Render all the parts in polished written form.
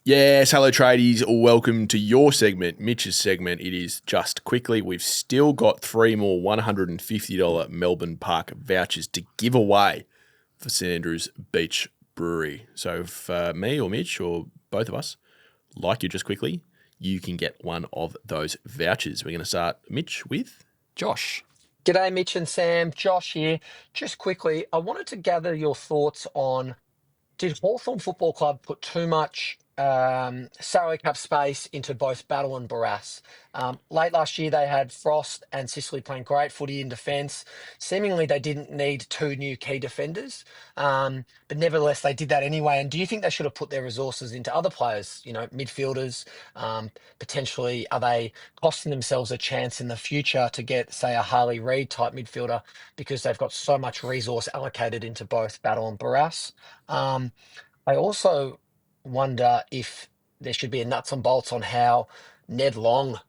Yes, hello tradies. Welcome to your segment, Mitch's segment. It is Just Quickly. We've still got 3 more $150 Melbourne Park vouchers to give away for St Andrews Beach Brewery. So if me or Mitch or both of us like you Just Quickly, you can get one of those vouchers. We're going to start, Mitch, with Josh. G'day, Mitch and Sam. Josh here. Just quickly, I wanted to gather your thoughts on, did Hawthorn Football Club put too much salary cap space into both Battle and Barras? Late last year, they had Frost and Sicily playing great footy in defence. Seemingly, they didn't need 2 new key defenders, but nevertheless, they did that anyway. And do you think they should have put their resources into other players, midfielders? Potentially, are they costing themselves a chance in the future to get, say, a Harley Reid type midfielder because they've got so much resource allocated into both Battle and Barras? I also wonder if there should be a nuts and bolts on how Ned Long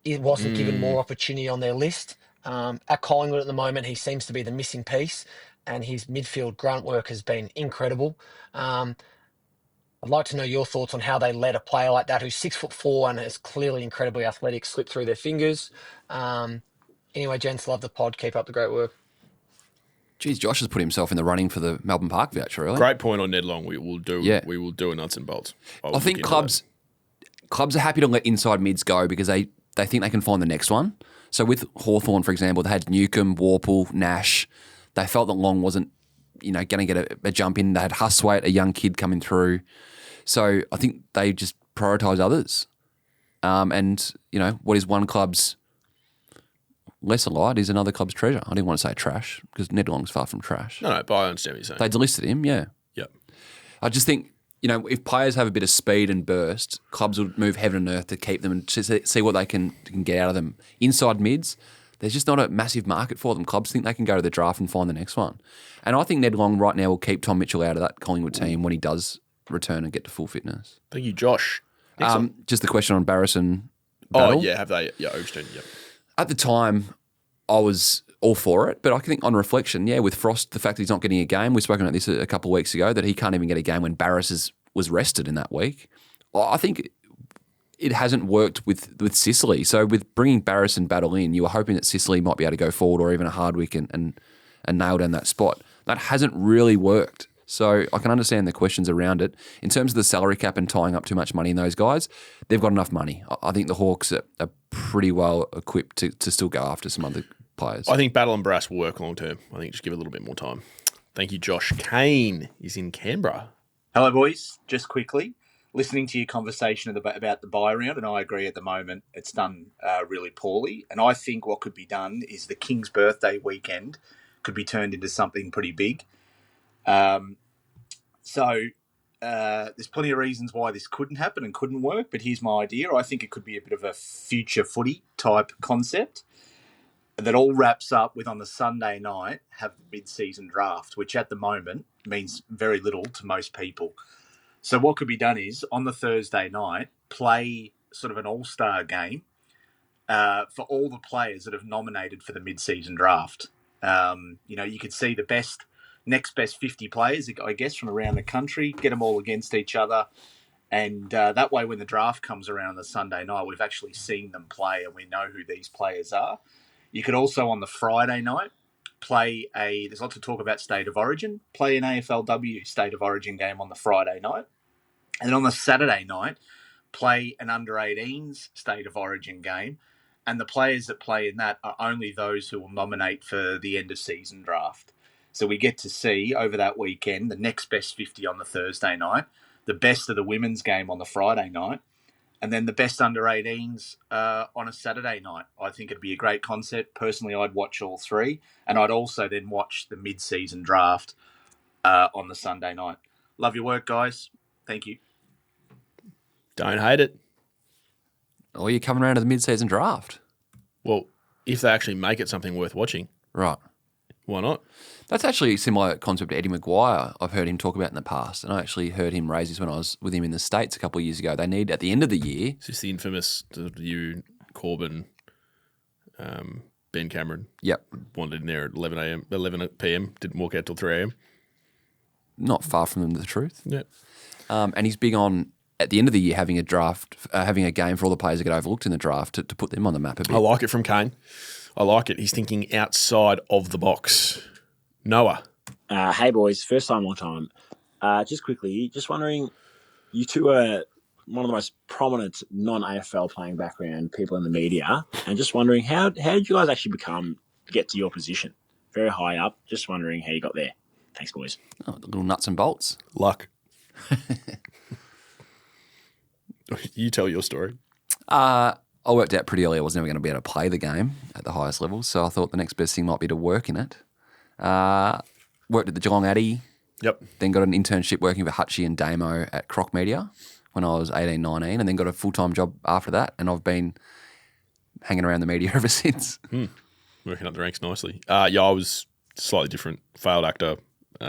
it wasn't given more opportunity on their list. At Collingwood at the moment, he seems to be the missing piece, and his midfield grunt work has been incredible. I'd like to know your thoughts on how they let a player like that, who's 6'4" and is clearly incredibly athletic, slip through their fingers. Anyway, gents, love the pod. Keep up the great work. Geez, Josh has put himself in the running for the Melbourne Park voucher, really. great point on Ned Long. We will do a nuts and bolts. I think clubs are happy to let inside mids go because they think they can find the next one. So with Hawthorn, for example, they had Newcombe, Warple, Nash. They felt that Long wasn't, going to get a jump in. They had Huswaite, a young kid coming through. So I think they just prioritise others. And, what is one club's lesser light is another club's treasure. I didn't want to say trash because Ned Long's far from trash. No, but I understand what you're saying. They delisted him, yeah. Yep. I just think, if players have a bit of speed and burst, clubs will move heaven and earth to keep them and to see what they can get out of them. Inside mids, there's just not a massive market for them. Clubs think they can go to the draft and find the next one. And I think Ned Long right now will keep Tom Mitchell out of that Collingwood team when he does return and get to full fitness. Thank you, Josh. Just the question on Barras and Battle. Oh, yeah, have they? Yeah, Overstone, yeah. At the time, I was all for it, but I think on reflection, with Frost, the fact that he's not getting a game, we've spoken about this a couple of weeks ago, that he can't even get a game when Barras was rested in that week. I think it hasn't worked with Sicily. So with bringing Barras and Battle in, you were hoping that Sicily might be able to go forward or even a Hardwick and nail down that spot. That hasn't really worked. So I can understand the questions around it. In terms of the salary cap and tying up too much money in those guys, they've got enough money. I think the Hawks are pretty well equipped to still go after some other players. I think Battle and Brass will work long term. I think just give it a little bit more time. Thank you, Josh. Kane is in Canberra. Hello, boys. Just quickly, listening to your conversation about the buy round, and I agree at the moment it's done really poorly. And I think what could be done is the King's birthday weekend could be turned into something pretty big. So there's plenty of reasons why this couldn't happen and couldn't work, but here's my idea. I think it could be a bit of a future footy type concept that all wraps up with, on the Sunday night, have the mid-season draft, which at the moment means very little to most people. So what could be done is, on the Thursday night, play sort of an all-star game for all the players that have nominated for the mid-season draft. You could see the next best 50 players, I guess, from around the country, get them all against each other. And that way, when the draft comes around on the Sunday night, we've actually seen them play and we know who these players are. You could also, on the Friday night, there's lots of talk about State of Origin, play an AFLW State of Origin game on the Friday night. And then on the Saturday night, play an under-18s State of Origin game. And the players that play in that are only those who will nominate for the end-of-season draft. So we get to see, over that weekend, the next best 50 on the Thursday night, the best of the women's game on the Friday night, and then the best under-18s on a Saturday night. I think it'd be a great concept. Personally, I'd watch all three, and I'd also then watch the mid-season draft on the Sunday night. Love your work, guys. Thank you. Don't hate it. Or you're coming around to the mid-season draft. Well, if they actually make it something worth watching. Right. Why not? That's actually a similar concept to Eddie Maguire I've heard him talk about in the past. And I actually heard him raise this when I was with him in the States a couple of years ago. They need, at the end of the year... Is this the infamous you, Corbyn, Ben Cameron? Yep. Wandered in there at 11 p.m, didn't walk out till 3 a.m? Not far from the truth. Yep. And he's big on at the end of the year having a draft, having a game for all the players that get overlooked in the draft to put them on the map a bit. I like it from Kane. I like it. He's thinking outside of the box. Noah. Hey boys, first time, long time. Just quickly, just wondering, you two are one of the most prominent non-AFL playing background people in the media, and just wondering how did you guys actually get to your position? Very high up. Just wondering how you got there. Thanks, boys. Oh, the little nuts and bolts. Luck. You tell your story. I worked out pretty early I was never going to be able to play the game at the highest level, so I thought the next best thing might be to work in it. Worked at the Geelong Addy. Yep. Then got an internship working for Hutchie and Damo at Croc Media when I was 18, 19, and then got a full-time job after that, and I've been hanging around the media ever since. Working up the ranks nicely. I was slightly different. Failed actor. We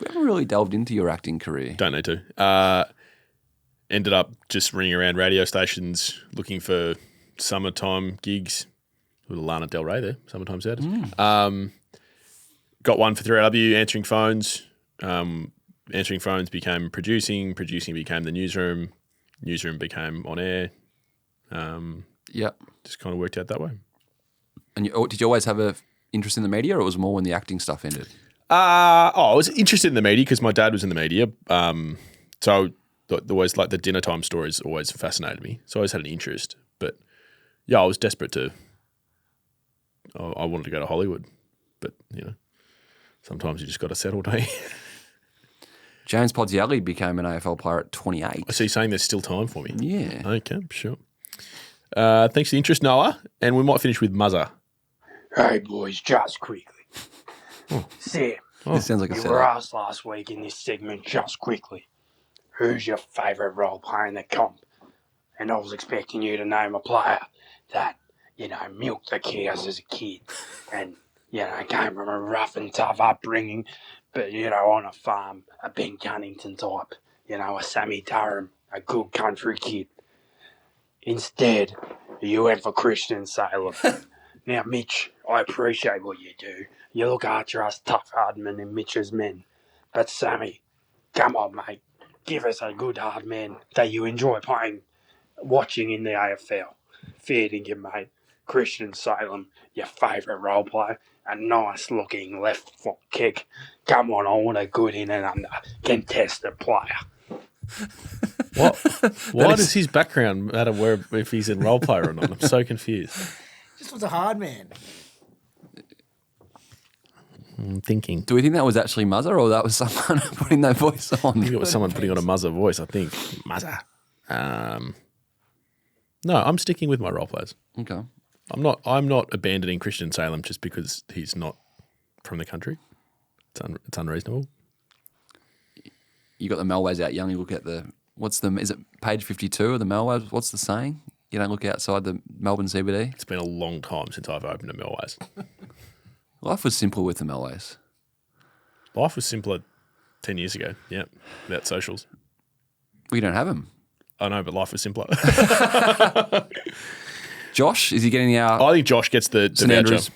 haven't really delved into your acting career. Don't need to. Ended up just ringing around radio stations looking for summertime gigs. Little Lana Del Rey there, summertime status. Got one for 3AW, answering phones. Answering phones became producing. Producing became the newsroom. Newsroom became on air. Yep. Just kind of worked out that way. And did you always have an interest in the media, or it was more when the acting stuff ended? I was interested in the media because my dad was in the media. So always like the dinner time stories always fascinated me. So I always had an interest. But yeah, I was desperate to. I wanted to go to Hollywood, but sometimes you just got to settle, don't you? James Podsielli became an AFL player at 28. I see you saying there's still time for me. Yeah. Okay, sure. Thanks for the interest, Noah. And we might finish with Muzza. Hey, boys, just quickly. Sam, This sounds like a you setup. were asked last week in this segment, just quickly, who's your favourite role player in the comp? And I was expecting you to name a player that, milked the cows as a kid and, came from a rough and tough upbringing, but, on a farm, a Ben Cunnington type, a Sammy Durham, a good country kid. Instead, you went for Christian Salem. Now, Mitch, I appreciate what you do. You look after us tough hard men and Mitch's men. But Sammy, come on, mate. Give us a good hard man that you enjoy watching in the AFL. Fair dinkum, mate. Christian Salem, your favourite role player. A nice looking left foot kick. Come on, I want a good in and under contested player. What? Why does his background matter if he's in role player or not? I'm so confused. Just was a hard man. I'm thinking. Do we think that was actually Muzza, or that was someone putting that voice on? I think it was someone putting on a Muzza voice, I think. Muzza. No, I'm sticking with my role players. Okay. I'm not abandoning Christian Salem just because he's not from the country. It's unreasonable. You got the Melways out young. You look at is it page 52 of the Melways? What's the saying? You don't look outside the Melbourne CBD. It's been a long time since I've opened a Melways. Life was simple with the Melways. Life was simpler 10 years ago. Yeah, without socials. We don't have them. I know, but life was simpler. Josh, is he getting our I think Josh gets the St Andrews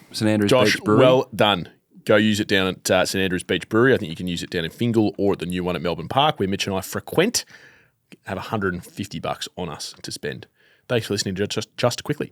Josh, Beach Brewery? well done. Go use it down at St Andrews Beach Brewery. I think you can use it down in Fingal or at the new one at Melbourne Park, where Mitch and I frequent. Have $150 on us to spend. Thanks for listening to Just Quickly.